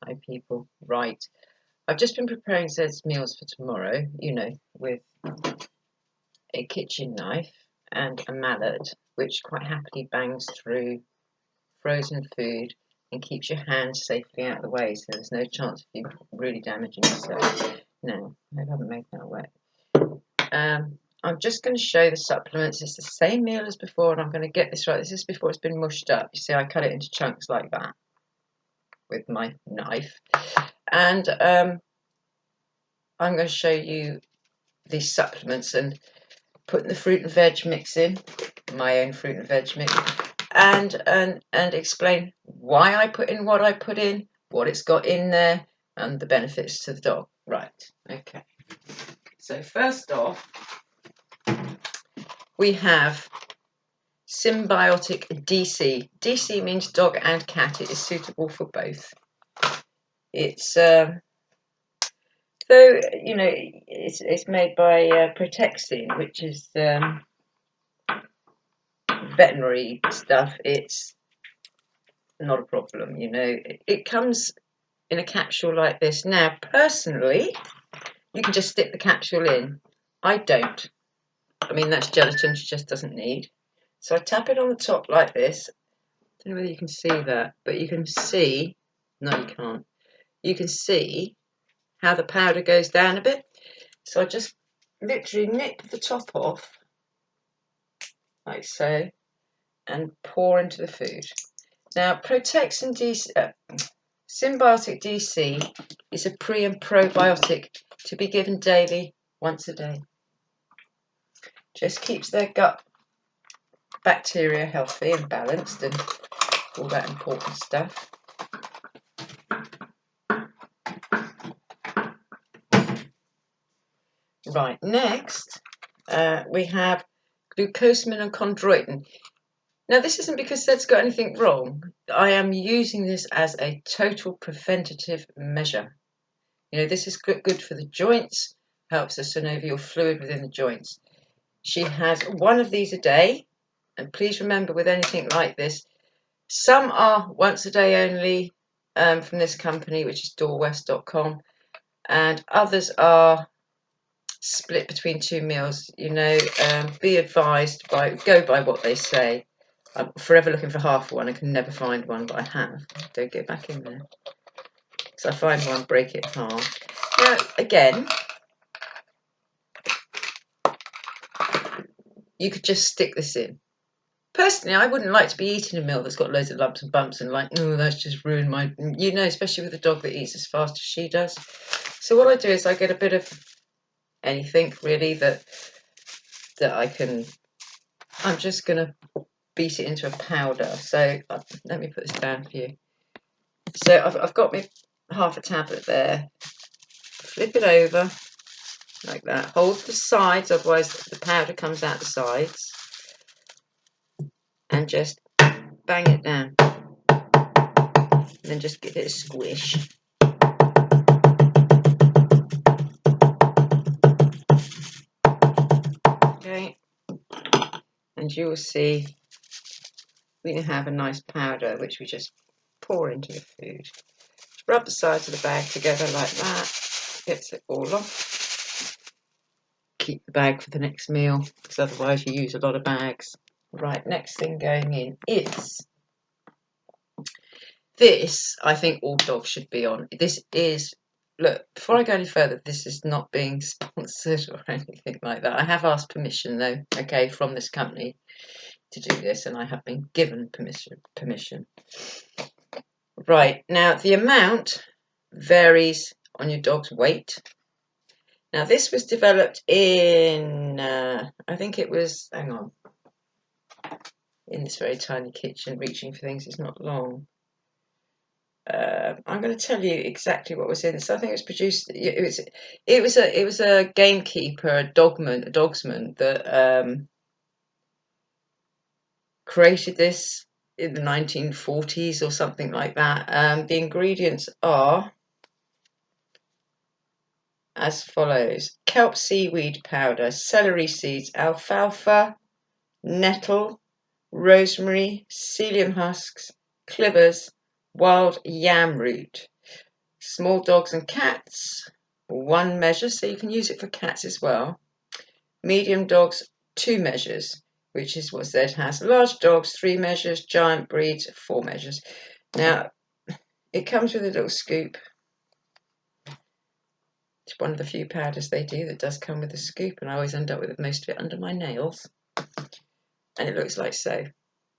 Hi people. Right. I've just been preparing Zed's meals for tomorrow, with a kitchen knife and a mallet, which quite happily bangs through frozen food and keeps your hands safely out of the way, so there's no chance of you really damaging yourself. Now, I haven't made that wet. I'm just going to show the supplements. It's the same meal as before, and I'm going to get this right. This is before it's been mushed up. You see, I cut it into chunks like that with my knife. And I'm going to show you these supplements and putting the fruit and veg mix in, my own fruit and veg mix, and explain why I put in what I put in, what it's got in there, and the benefits to the dog. Right, okay. So first off, we have Symbiotic DC. DC means dog and cat. It is suitable for both. It's it's made by Protexin, which is veterinary stuff. It's not a problem, It comes in a capsule like this. Now, personally, you can just stick the capsule in. I don't. I mean, that's gelatin she just doesn't need. So I tap it on the top like this. I don't know whether you can see that, but you can see, no you can't, you can see how the powder goes down a bit. So I just literally nip the top off, like so, and pour into the food. Now, Protexin DC, Symbiotic DC is a pre and probiotic to be given daily, once a day. Just keeps their gut bacteria healthy and balanced and all that important stuff. Right, next we have glucosamine and chondroitin. Now, this isn't because Zed's got anything wrong. I am using this as a total preventative measure. This is good for the joints, helps the synovial fluid within the joints. She has one of these a day, and please remember with anything like this, some are once a day only from this company, which is doorwest.com, and others are split between 2 meals. Be advised, go by what they say. I'm forever looking for half one. I can never find one, but I have. Don't get back in there. So I find one, break it half. Now, again, you could just stick this in. Personally, I wouldn't like to be eating a meal that's got loads of lumps and bumps and that's just ruined my, especially with a dog that eats as fast as she does. So what I do is I get a bit of anything really that I can, I'm just going to beat it into a powder. So let me put this down for you. So I've got my half a tablet there. Flip it over like that. Hold the sides, otherwise the powder comes out the sides. And just bang it down. And then just give it a squish. Okay. And you will see we can have a nice powder which we just pour into the food. Just rub the sides of the bag together like that. Gets it all off. Keep the bag for the next meal, because otherwise you use a lot of bags. Right, next thing going in is this. I think all dogs should be on. This is, look, before I go any further, this is not being sponsored or anything like that. I have asked permission though, okay, from this company to do this, and I have been given permission. Right, now the amount varies on your dog's weight. Now this was developed in, I think it was, hang on, in this very tiny kitchen, reaching for things, it's not long. I'm going to tell you exactly what was in this. I think it was produced. It was a gamekeeper, a dogsman that created this in the 1940s or something like that. The ingredients are as follows: kelp seaweed powder, celery seeds, alfalfa, nettle, rosemary, psyllium husks, clivers, wild yam root. Small dogs and cats, 1 measure, so you can use it for cats as well. Medium dogs, 2 measures, which is what Zed has. Large dogs, 3 measures. Giant breeds, 4 measures. Now, it comes with a little scoop. It's one of the few powders they do that does come with a scoop, and I always end up with most of it under my nails. And it looks like so.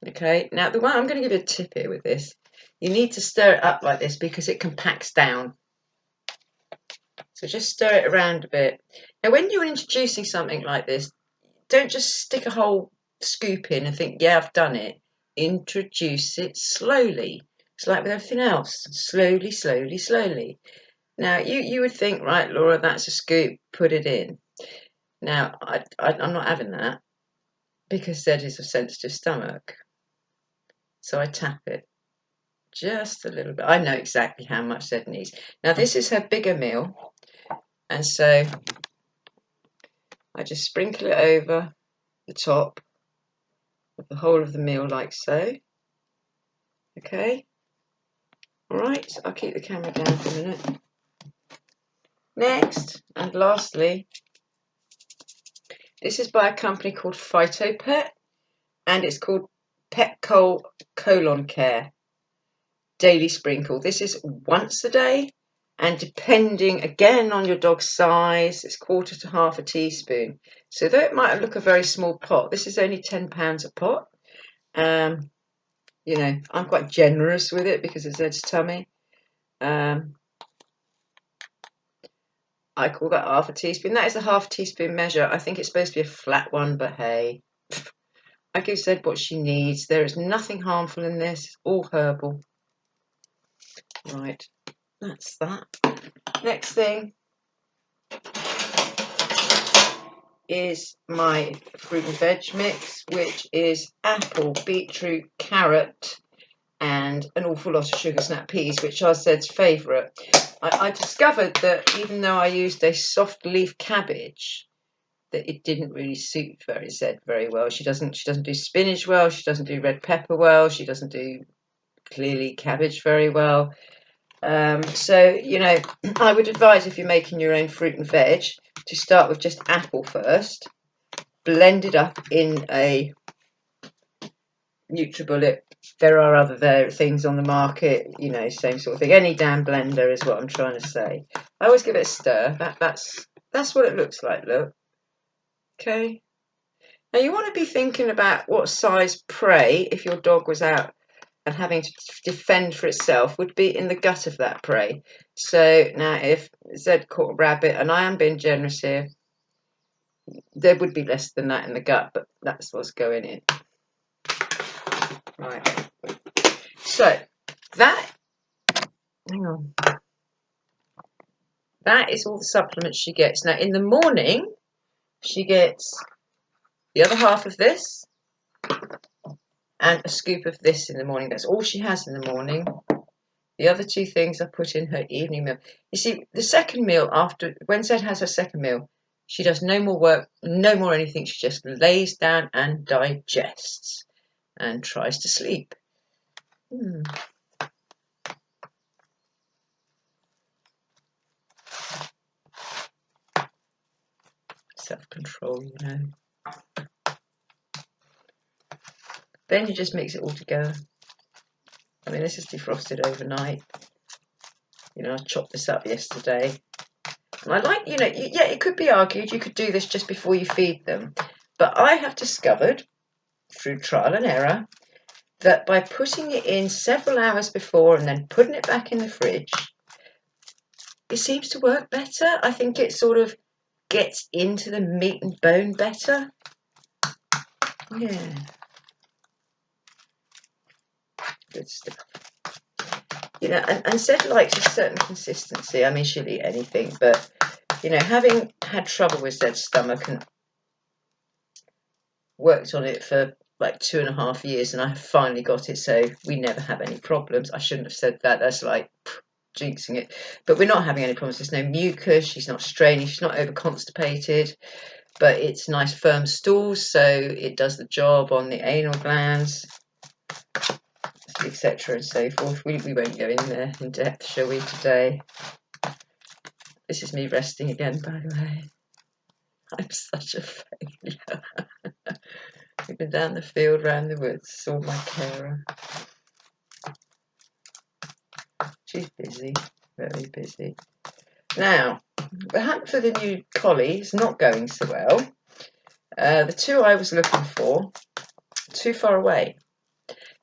Okay, now the one I'm going to give you a tip here with this. You need to stir it up like this because it compacts down. So just stir it around a bit. Now, when you're introducing something like this, don't just stick a whole scoop in and think, yeah, I've done it. Introduce it slowly. It's like with everything else. Slowly, slowly, slowly. Now, you would think, right, Laura, that's a scoop, put it in. Now, I'm not having that because Zed is a sensitive stomach. So I tap it just a little bit. I know exactly how much Zed needs. Now, this is her bigger meal. And so I just sprinkle it over the top of the whole of the meal like so. Okay. All right, I'll keep the camera down for a minute. Next, and lastly, this is by a company called PhytoPet, and it's called Petcol Colon Care Daily Sprinkle. This is once a day, and depending again on your dog's size, it's 1/4 to 1/2 a teaspoon. So though it might look a very small pot, this is only £10 a pot. You know, I'm quite generous with it because of Zed's tummy. I call that 1/2 teaspoon. That is a 1/2 teaspoon measure. I think it's supposed to be a flat one, but hey, I give Zed what she needs. There is nothing harmful in this. It's all herbal. Right, that's that. Next thing is my fruit and veg mix, which is apple, beetroot, carrot, and an awful lot of sugar snap peas, which are Zed's favourite. I discovered that even though I used a soft leaf cabbage, that it didn't really suit Zed very well. She doesn't do spinach well. She doesn't do red pepper well. She doesn't do clearly cabbage very well. So you know, I would advise if you're making your own fruit and veg to start with just apple first, blend it up in a NutriBullet. There are other things on the market, you know, same sort of thing. Any damn blender is what I'm trying to say. I always give it a stir. That's what it looks like. Look, okay. Now you want to be thinking about what size prey, if your dog was out and having to defend for itself, would be in the gut of that prey. So now if Zed caught a rabbit, and I am being generous here, there would be less than that in the gut, but that's what's going in. Right. So that, hang on. That is all the supplements she gets. Now in the morning, she gets the other half of this and a scoop of this in the morning. That's all she has in the morning. The other 2 things I put in her evening meal. You see, the second meal, after when Zed has her second meal, she does no more work, no more anything. She just lays down and digests and tries to sleep. Self-control, you know. Then you just mix it all together. I mean, this is defrosted overnight. You know, I chopped this up yesterday. And I like, you know, yeah, it could be argued you could do this just before you feed them. But I have discovered, through trial and error, that by putting it in several hours before and then putting it back in the fridge, it seems to work better. I think it sort of gets into the meat and bone better. Yeah. Good stuff. You know, and Zed likes a certain consistency. I mean, she'll eat anything, but, you know, having had trouble with Zed's stomach and worked on it for like 2.5 years, and I finally got it, so we never have any problems. I shouldn't have said that. That's like jinxing it. But we're not having any problems. There's no mucus. She's not straining. She's not over constipated. But it's nice firm stools, so it does the job on the anal glands. etc. and so forth. We won't go in there in depth, shall we, today? This is me resting again, by the way. I'm such a failure. We've been down the field, round the woods, saw my carer. She's busy, very busy. Now, the hunt for the new collie is not going so well. The two I was looking for, too far away.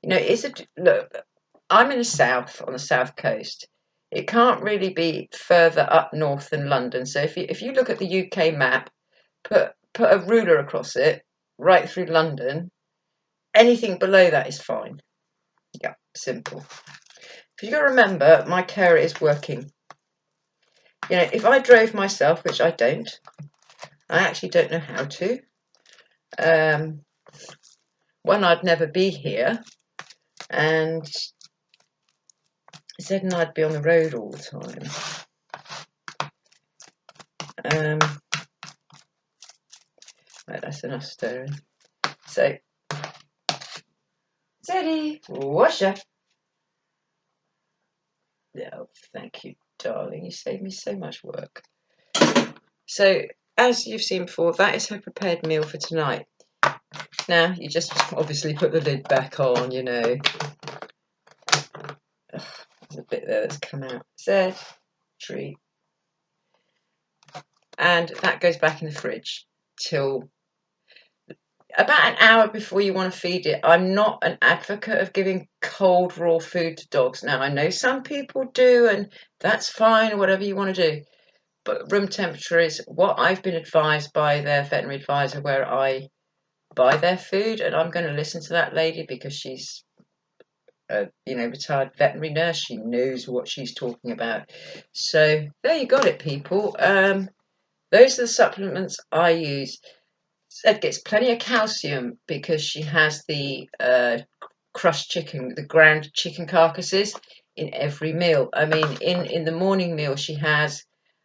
You know, look, I'm in the south, on the south coast. It can't really be further up north than London. So if you look at the UK map, put a ruler across it, right through London, anything below that is fine. Yeah, simple. You've got to remember, my carer is working. You know, if I drove myself, which I don't, I actually don't know how to. One, I'd never be here, and Zed and I'd be on the road all the time. Right, that's enough stirring. So, Zeddy, wash up. Oh, thank you, darling. You saved me so much work. So, as you've seen before, that is her prepared meal for tonight. Now, you just obviously put the lid back on, you know. Ugh, there's a bit there that's come out. Zed, treat. And that goes back in the fridge till about an hour before you want to feed it. I'm not an advocate of giving cold raw food to dogs. Now, I know some people do, and that's fine, or whatever you want to do. But room temperature is what I've been advised by their veterinary advisor where I buy their food, and I'm going to listen to that lady because she's a retired veterinary nurse. She knows what she's talking about. So there you got it, people. Those are the supplements I use. Ed gets plenty of calcium because she has the crushed chicken, the ground chicken carcasses in every meal. I mean, in the morning meal, she has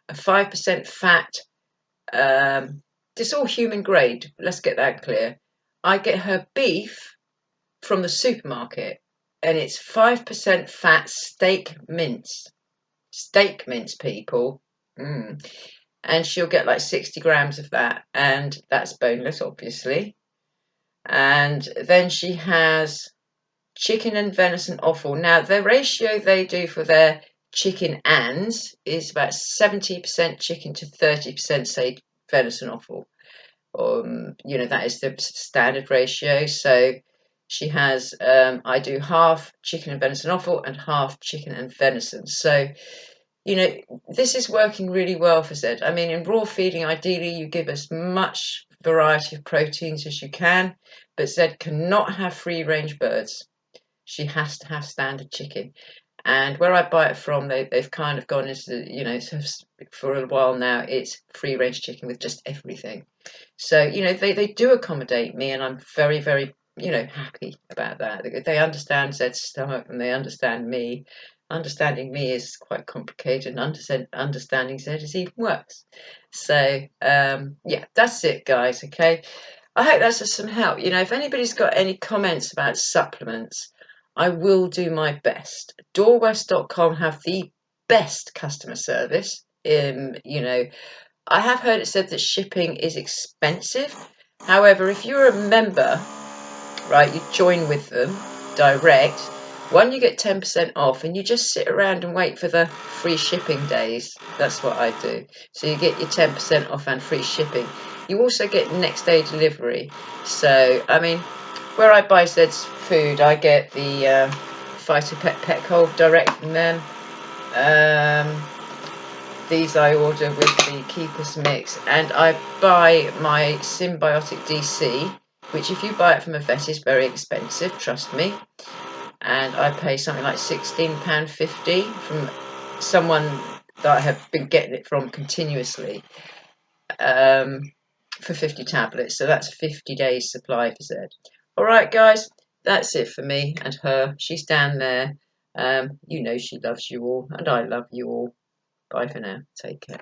a 5% fat. It's all human grade. Let's get that clear. I get her beef from the supermarket, and it's 5% fat steak mince. Steak mince, people. And she'll get like 60 grams of that, and that's boneless, obviously. And then she has chicken and venison offal. Now, the ratio they do for their chicken ands is about 70% chicken to 30%, say, venison offal. That is the standard ratio. So she has, I do half chicken and venison offal and half chicken and venison. So this is working really well for Zed. I mean, in raw feeding, ideally you give as much variety of proteins as you can, but Zed cannot have free-range birds. She has to have standard chicken. And where I buy it from, they've kind of gone into, for a while now, it's free-range chicken with just everything. So, they do accommodate me, and I'm very, very, happy about that. They understand Zed's stomach, and they understand me. Understanding me is quite complicated, and understanding Zed is even worse. So, yeah, that's it, guys, okay? I hope that's of some help. If anybody's got any comments about supplements, I will do my best. Doorwest.com have the best customer service. I have heard it said that shipping is expensive. However, if you're a member, right, you join with them direct. One, you get 10% off, and you just sit around and wait for the free shipping days. That's what I do. So you get your 10% off and free shipping. You also get next day delivery. So, I mean, where I buy Zed's food, I get the Phytopet Pet Cold direct from them. These I order with the Keepers Mix, and I buy my Symbiotic DC, which if you buy it from a vet is very expensive, trust me. And I pay something like £16.50 from someone that I have been getting it from continuously for 50 tablets. So that's 50 days supply for Zed. All right, guys, that's it for me and her. She's down there. She loves you all, and I love you all. Bye for now. Take care.